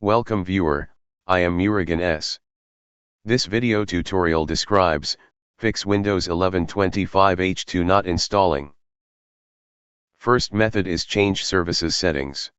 Welcome viewer, I am Murugan S. This video tutorial describes, fix Windows 11 25H2 not installing. First method is change services settings.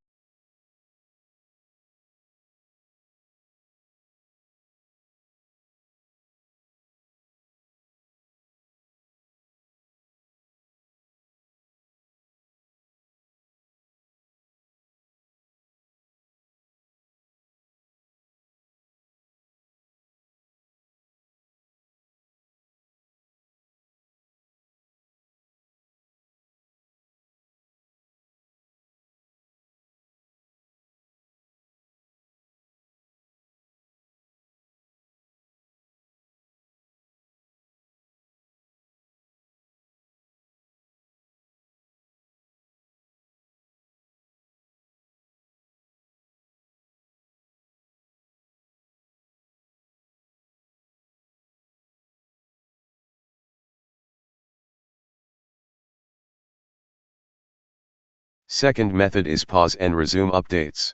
Second method is pause and resume updates.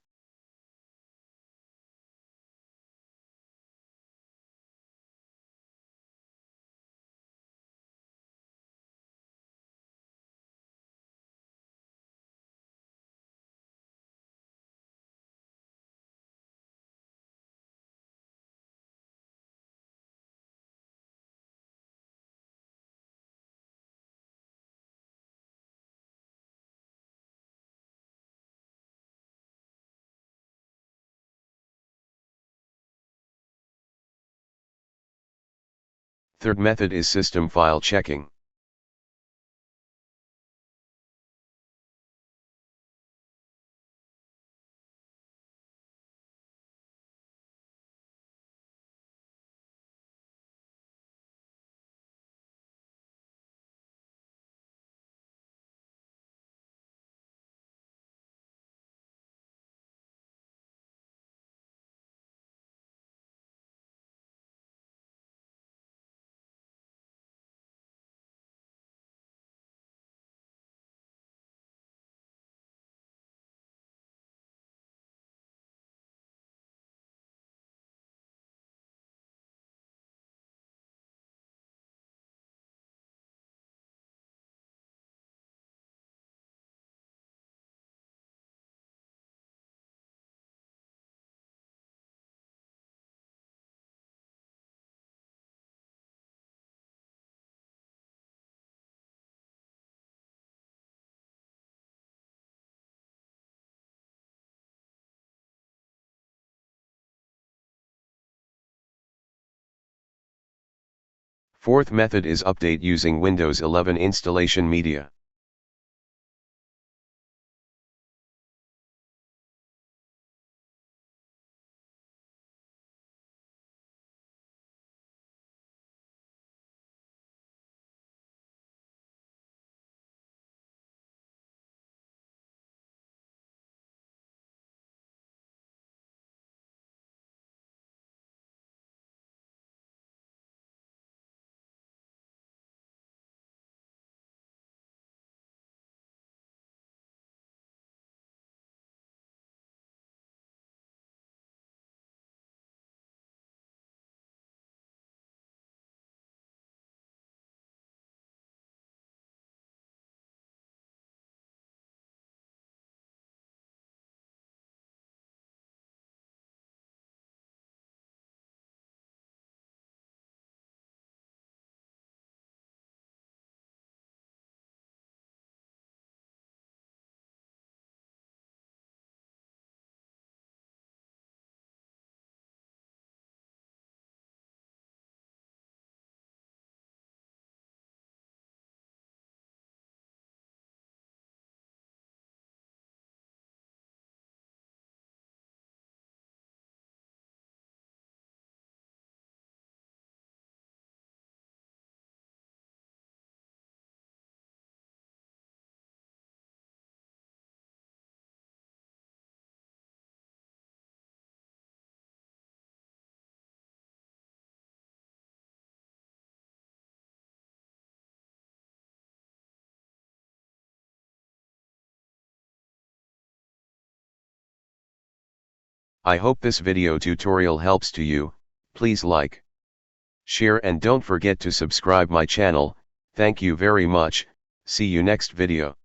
Third method is system file checking. Fourth method is update using Windows 11 installation media. I hope this video tutorial helps to you. Please like, share and don't forget to subscribe my channel. Thank you very much. See you next video.